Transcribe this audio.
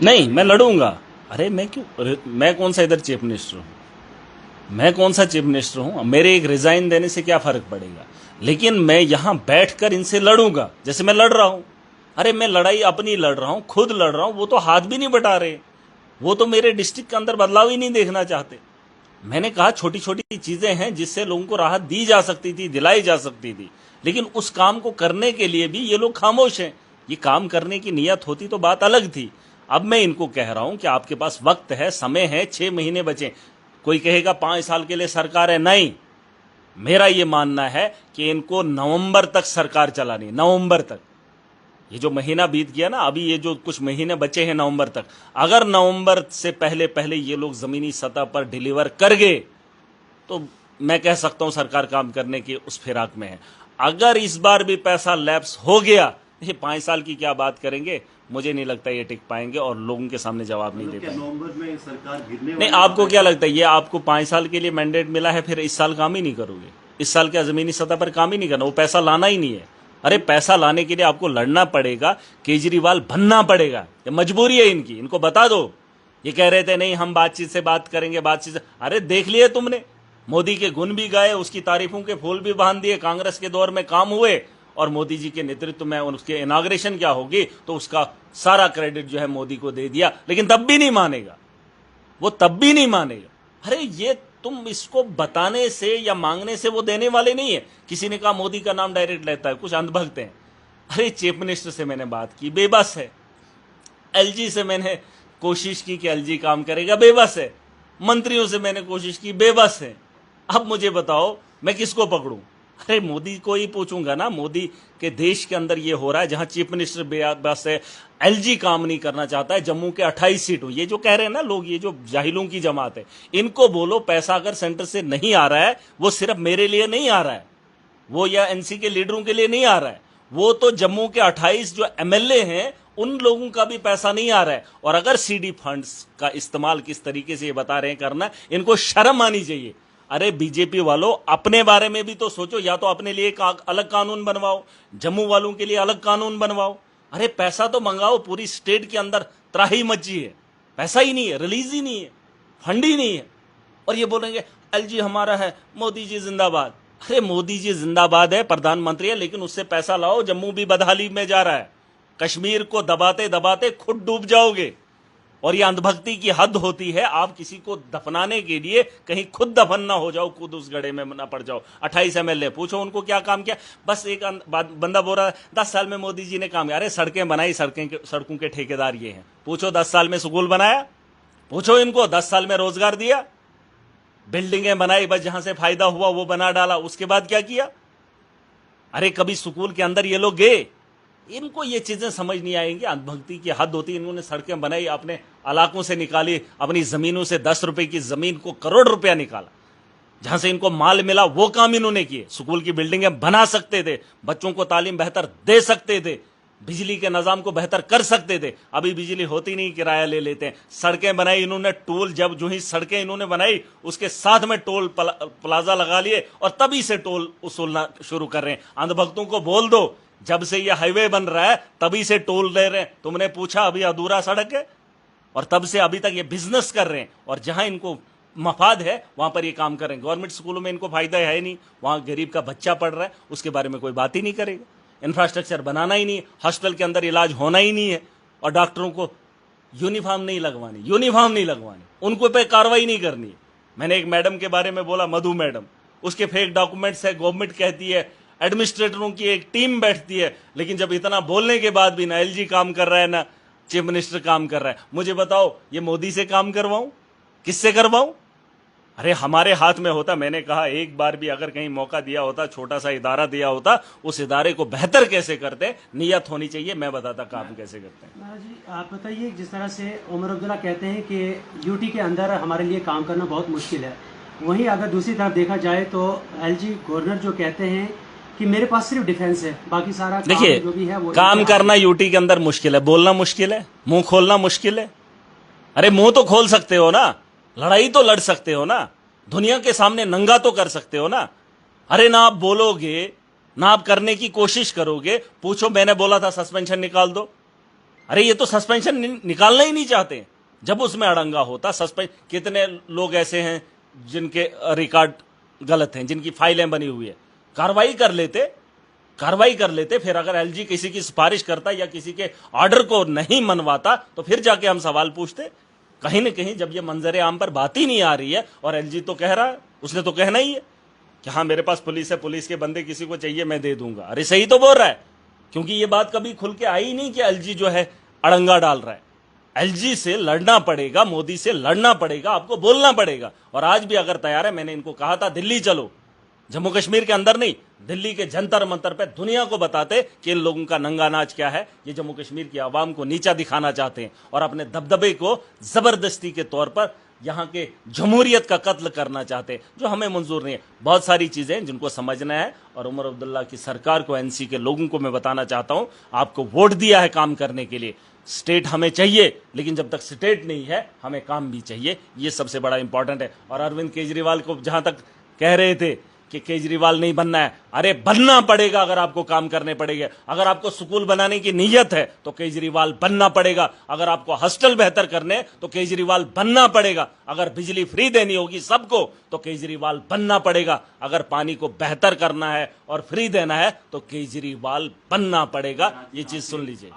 नहीं, मैं लड़ूंगा। अरे मैं क्यों, अरे मैं कौन सा इधर चीफ मिनिस्टर हूँ? मैं कौन सा चीफ मिनिस्टर हूँ? मेरे एक रिजाइन देने से क्या फर्क पड़ेगा? लेकिन मैं यहां बैठकर इनसे लड़ूंगा, जैसे मैं लड़ रहा हूं। अरे मैं लड़ाई अपनी लड़ रहा हूं, खुद लड़ रहा हूं, वो तो हाथ भी नहीं बटा रहे। वो तो मेरे डिस्ट्रिक्ट के अंदर बदलाव ही नहीं देखना चाहते। मैंने कहा छोटी छोटी चीजें हैं जिससे लोगों को राहत दी जा सकती थी, दिलाई जा सकती थी, लेकिन उस काम को करने के लिए भी ये लोग खामोश हैं। ये काम करने की नीयत होती तो बात अलग थी। अब मैं इनको कह रहा हूं कि आपके पास वक्त है, समय है, 6 महीने बचे। कोई कहेगा 5 साल के लिए सरकार है, नहीं। मेरा ये मानना है कि इनको नवंबर तक सरकार चलानी, नवंबर तक। ये जो महीना बीत गया ना, अभी ये जो कुछ महीने बचे हैं नवंबर तक, अगर नवंबर से पहले पहले ये लोग जमीनी सतह पर डिलीवर कर गए तो मैं कह सकता हूं सरकार काम करने की उस फिराक में है। अगर इस बार भी पैसा लैप्स हो गया, ये 5 साल की क्या बात करेंगे, मुझे नहीं लगता ये टिक पाएंगे और लोगों के सामने जवाब नहीं दे पाएंगे। नवंबर में सरकार गिरने नहीं, आपको क्या लगता है ये आपको 5 साल के लिए मैंडेट मिला है, फिर इस साल काम ही नहीं करोगे? इस साल क्या जमीनी सतह पर काम ही नहीं करना? वो पैसा लाना ही नहीं है। अरे पैसा लाने के लिए आपको लड़ना पड़ेगा, केजरीवाल बनना पड़ेगा, ये मजबूरी है इनकी। इनको बता दो। ये कह रहे थे नहीं हम बातचीत से बात करेंगे, बातचीत से, अरे देख लिए तुमने, मोदी के गुण भी गाए, उसकी तारीफों के फूल भी बांध दिए, कांग्रेस के दौर में काम हुए, और मोदी जी के नेतृत्व में उसके इनाग्रेशन क्या होगी तो उसका सारा क्रेडिट जो है मोदी को दे दिया, लेकिन तब भी नहीं मानेगा, वो तब भी नहीं मानेगा। अरे ये तुम इसको बताने से या मांगने से वो देने वाले नहीं है। किसी ने कहा मोदी का नाम डायरेक्ट लेता है, कुछ अंधभक्त हैं। अरे चीफ मिनिस्टर से मैंने बात की, बेबस है। एलजी से मैंने कोशिश की कि एलजी काम करेगा, बेबस है। मंत्रियों से मैंने कोशिश की, बेबस है। अब मुझे बताओ मैं किसको पकड़ूं? अरे मोदी को ही पूछूंगा ना। मोदी के देश के अंदर ये हो रहा है जहां चीफ मिनिस्टर बस है, एलजी काम नहीं करना चाहता है, जम्मू के 28 सीटों, ये जो कह रहे हैं ना लोग, ये जो जाहिलों की जमात है, इनको बोलो पैसा अगर सेंटर से नहीं आ रहा है, वो सिर्फ मेरे लिए नहीं आ रहा है, वो या एनसी के लीडरों के लिए नहीं आ रहा है, वो तो जम्मू के 28 जो एमएलए हैं उन लोगों का भी पैसा नहीं आ रहा है। और अगर सीडी फंड्स का इस्तेमाल किस तरीके से ये बता रहे हैं करना, इनको शर्म आनी चाहिए। अरे बीजेपी वालों, अपने बारे में भी तो सोचो। या तो अपने लिए एक अलग कानून बनवाओ, जम्मू वालों के लिए अलग कानून बनवाओ। अरे पैसा तो मंगाओ। पूरी स्टेट के अंदर त्राही मची है, पैसा ही नहीं है, रिलीज ही नहीं है, फंड ही नहीं है, और ये बोलेंगे एलजी हमारा है, मोदी जी जिंदाबाद। अरे मोदी जी जिंदाबाद है, प्रधानमंत्री है, लेकिन उससे पैसा लाओ। जम्मू भी बदहाली में जा रहा है, कश्मीर को दबाते दबाते खुद डूब जाओगे। और ये अंधभक्ति की हद होती है, आप किसी को दफनाने के लिए कहीं खुद दफन ना हो जाओ, खुद उस गड्ढे में ना पड़ जाओ। 28 एमएलए, पूछो उनको क्या काम किया। बस एक बंदा बोल रहा है 10 साल में मोदी जी ने काम किया। अरे सड़कें बनाई, सड़कों के ठेकेदार ये हैं। पूछो 10 साल में स्कूल बनाया? पूछो इनको 10 साल में रोजगार दिया? बिल्डिंगें बनाई, बस जहां से फायदा हुआ वो बना डाला, उसके बाद क्या किया? अरे कभी स्कूल के अंदर ये लोग गए? इनको ये चीजें समझ नहीं आएंगी। अंधभक्ति की हद होती है। इन्होंने सड़कें बनाई, अपने इलाकों से निकाली, अपनी जमीनों से 10 रुपए की जमीन को करोड़ रुपया निकाला, जहां से इनको माल मिला वो काम इन्होंने किए। स्कूल की बिल्डिंगें बना सकते थे, बच्चों को तालीम बेहतर दे सकते थे, बिजली के निजाम को बेहतर कर सकते थे। अभी बिजली होती नहीं, किराया ले लेते हैं। सड़कें बनाई इन्होंने, टोल, जब जो ही सड़कें इन्होंने बनाई उसके साथ में टोल प्लाजा लगा लिए और तभी से टोल वसूलना शुरू कर रहे हैं। अंधभक्तों को बोल दो, जब से ये हाईवे बन रहा है तभी से टोल ले रहे हैं। तुमने पूछा अभी अधूरा सड़क है, और तब से अभी तक ये बिजनेस कर रहे हैं, और जहां इनको मफाद है वहां पर ये काम कर रहे हैं। गवर्नमेंट स्कूलों में इनको फायदा है नहीं, वहां गरीब का बच्चा पढ़ रहा है, उसके बारे में कोई बात ही नहीं करेगा। इंफ्रास्ट्रक्चर बनाना ही नहीं है, हॉस्पिटल के अंदर इलाज होना ही नहीं है, और डॉक्टरों को यूनिफॉर्म नहीं लगवानी, उनको पे कार्रवाई नहीं करनी है। मैंने एक मैडम के बारे में बोला, मधु मैडम, उसके फेक डॉक्यूमेंट्स है, गवर्नमेंट कहती है, एडमिनिस्ट्रेटरों की एक टीम बैठती है, लेकिन जब इतना बोलने के बाद भी ना एलजी काम कर रहा है ना चीफ मिनिस्टर काम कर रहा है। मुझे बताओ ये मोदी से काम करवाऊं, किससे करवाऊं? अरे हमारे हाथ में होता। मैंने कहा एक बार भी अगर कहीं मौका दिया होता, छोटा सा इदारा दिया होता, उस इदारे को बेहतर कैसे करते, नियत होनी चाहिए, मैं बताता काम कैसे करते हैं। महाराज जी आप बताइए, जिस तरह से उमर अब्दुल्ला कहते हैं कि यूटी के अंदर हमारे लिए काम करना बहुत मुश्किल है, वहीं अगर दूसरी तरफ देखा जाए तो एलजी गवर्नर जो कहते हैं कि मेरे पास सिर्फ डिफेंस है, बाकी सारा देखिए जो भी है वो काम करना यूटी के अंदर मुश्किल है, बोलना मुश्किल है, मुंह खोलना मुश्किल है। अरे मुंह तो खोल सकते हो ना, लड़ाई तो लड़ सकते हो ना, दुनिया के सामने नंगा तो कर सकते हो ना। अरे ना आप बोलोगे, ना आप करने की कोशिश करोगे। पूछो मैंने बोला था सस्पेंशन निकाल दो, अरे ये तो सस्पेंशन निकालना ही नहीं चाहते। जब उसमें अड़ंगा होता कितने लोग ऐसे हैं जिनके रिकॉर्ड गलत हैं, जिनकी फाइलें बनी हुई है, कार्रवाई कर लेते। फिर अगर एलजी किसी की सिफारिश करता या किसी के ऑर्डर को नहीं मनवाता तो फिर जाके हम सवाल पूछते। कहीं ना कहीं जब ये मंजर आम पर बात ही नहीं आ रही है और एलजी तो कह रहा है, उसने तो कहना ही है कि हाँ मेरे पास पुलिस है, पुलिस के बंदे किसी को चाहिए मैं दे दूंगा। अरे सही तो बोल रहा है, क्योंकि ये बात कभी खुल के आई नहीं कि एलजी जो है अड़ंगा डाल रहा है। एलजी से लड़ना पड़ेगा, मोदी से लड़ना पड़ेगा, आपको बोलना पड़ेगा। और आज भी अगर तैयार है, मैंने इनको कहा था दिल्ली चलो, जम्मू कश्मीर के अंदर नहीं, दिल्ली के जंतर मंतर पे दुनिया को बताते कि इन लोगों का नंगा नाच क्या है। ये जम्मू कश्मीर की आवाम को नीचा दिखाना चाहते हैं और अपने दबदबे को जबरदस्ती के तौर पर यहाँ के जमहूरियत का कत्ल करना चाहते हैं, जो हमें मंजूर नहीं है। बहुत सारी चीजें जिनको समझना है। और उमर अब्दुल्ला की सरकार को, एनसी के लोगों को मैं बताना चाहता हूं, आपको वोट दिया है काम करने के लिए। स्टेट हमें चाहिए, लेकिन जब तक स्टेट नहीं है हमें काम भी चाहिए। ये सबसे बड़ा इंपॉर्टेंट है। और अरविंद केजरीवाल को जहां तक कह रहे थे कि केजरीवाल नहीं बनना है, अरे बनना पड़ेगा। अगर आपको काम करने पड़ेगा, अगर आपको स्कूल बनाने की नीयत है तो केजरीवाल बनना पड़ेगा। अगर आपको हॉस्टल बेहतर करने तो केजरीवाल बनना पड़ेगा। अगर बिजली फ्री देनी होगी सबको तो केजरीवाल बनना पड़ेगा। अगर पानी को बेहतर करना है और फ्री देना है तो केजरीवाल बनना पड़ेगा। ये चीज सुन लीजिए।